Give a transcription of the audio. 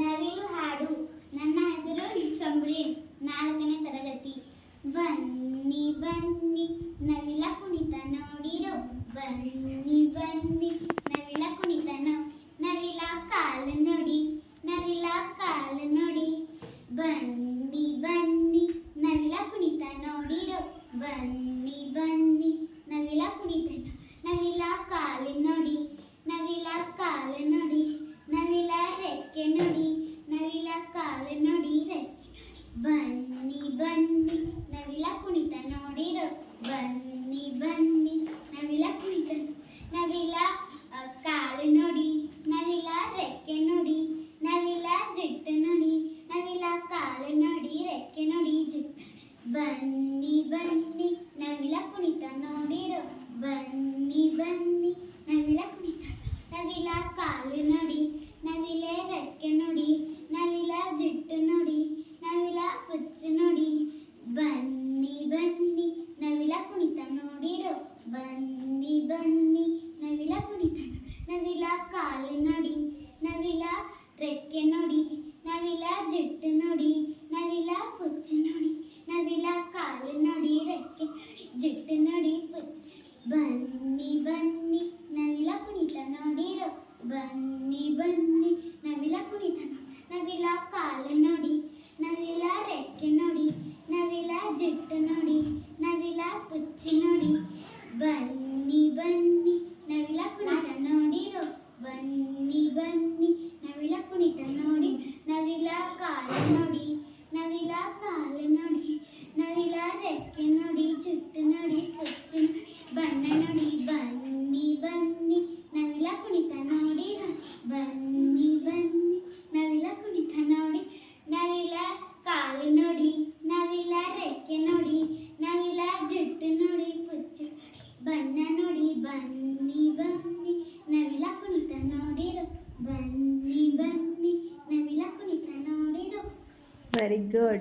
ನವಿಲು ಹಾಡು. ನನ್ನ ಹೆಸರು ಸಂಬ್ರಿ, 4ನೇ ತರಗತಿ. ಬನ್ನಿ ಬನ್ನಿ ನವಿಲ ಕುಣಿತ ನೋಡಿರೋ, ಬನ್ನಿ ಬನ್ನಿ ನವಿಲ ಕುಣಿತ ನವಿಲ ಕಾಲು ನೋಡಿ, ನವಿಲ ಕಾಲು ನೋಡಿ. ಬನ್ನಿ ಬನ್ನಿ ನವಿಲ ಕುಣಿತ ನೋಡಿರೋ, ಬನ್ನಿ ಬನ್ನಿ ನವಿಲ ಕುಣಿತ ನವಿಲ ಕಾಲು ನೋಡಿ, ನವಿಲ ಕಾಲು ನೋಡಿ. ನವಿಲ ರೆಕ್ಕೆ ನೋಡಿ, ನವಿಲ ಕಾಲು ನೋಡಿ ರೆಕ್ಕೆ. ಬನ್ನಿ ಬನ್ನಿ ನವಿಲ ಕುಣಿತ ನೋಡಿರೋ, ಬನ್ನಿ ಬನ್ನಿ ನವಿಲ ಕುಣಿತ ನವಿಲ ಕಾಲು ನೋಡಿ, ನವಿಲ ರೆಕ್ಕೆ ನೋಡಿ, ನವಿಲ ಜಿಟ್ಟು ನೋಡಿ, ನವಿಲ ಕಾಲು ನೋಡಿ ರೆಕ್ಕೆ ನೋಡಿ ಜಿಟ್ಟು. ಬನ್ನಿ ಬನ್ನಿ ನವಿಲ ಕುಣಿತ ನೋಡಿರೋ, ಬನ್ನಿ ಬನ್ನಿ ನವಿಲ ಕುಣಿತ ನವಿಲ ಕಾಲು ನೋಡಿ, ನವಿಲ ರೆಕ್ಕೆ ನೋಡಿ, ನವಿಲ ಜಿಟ್ಟು ನೋಡಿ, ನವಿಲ ಪುಚ್ಚು ನೋಡಿ. ಬನ್ನಿ ಬನ್ನಿ ನವಿಲ ಕುಣಿತ ನೋಡಿರೋ, ಬನ್ನಿ ಬನ್ನಿ ನವಿಲ ಕುಣಿತ ನವಿಲ ಕಾಲು ನೋಡಿ, ನವಿಲ ರೆಕ್ಕೆ ನೋಡಿ, ನವಿಲ ಜಿಟ್ಟು ನೋಡಿ, ನವಿಲ ಪುಚ್ಚು ನೋಡಿ, ನವಿಲ ಕಾಲು ನೋಡಿ ರೆಕ್ಕೆ ನೋಡಿ ಜಿಟ್ಟು ನೋಡಿ ಪುಚ್ಚು. ಬನ್ನಿ ಬನ್ನಿ ನವಿಲ ಕುಣಿತ ನೋಡಿರೋ, ಬನ್ನಿ ಬನ್ನಿ ನವಿಲ ಕುಣಿತ ನವಿಲ ಕಾಲು ನೋಡಿ, ನವಿಲ ರೆಕ್ಕೆ ನೋಡಿ, ನವಿಲ ಜಿಟ್ಟು ನೋಡಿ, ನವಿಲ ಪುಚ್ಚು ನೋಡಿ. ಬನ್ನಿ ಬನ್ನಿ ನವಿಲ ಕುಣಿತ ನೋಡಿರೋ, ಬನ್ನಿ ಬನ್ನಿ ನವಿಲ ಕುಣಿತ ನೋಡಿ. ನವಿಲ ಕಾಲು ನೋಡಿ, ನವಿಲ ಕಾಲು ನೋಡಿ, ನವಿಲ ರೆಕ್ಕೆ ನೋಡಿ, ಜುಟ್ಟು ನೋಡಿ, ಪುಚ್ಚು ನೋಡಿ, ಬಣ್ಣ ನೋಡಿ. ಬನ್ನಿ ಬನ್ನಿ ನವಿಲ ಕುಣಿತ ನೋಡಿರೋ, ಬನ್ನಿ ಬನ್ನಿ ನವಿಲ ಕುಣಿತ ನೋಡಿ. ನವಿಲ ಕಾಲು ನೋಡಿ, ನವಿಲ ರೆಕ್ಕೆ ನೋಡಿ, ನವಿಲ ಜುಟ್ಟು ನೋಡಿ, ಪುಚ್ಚು ನೋಡಿ, ಬಣ್ಣ ನೋಡಿ. ಬನ್ನಿ ಬನ್ನಿ ನವಿಲ ಕುಣಿತ ನೋಡಿರೋ, ಬನ್ನಿ ಬನ್ನಿ ನವಿಲ ಕುಣಿತ ನೋಡಿರೋ. Very good.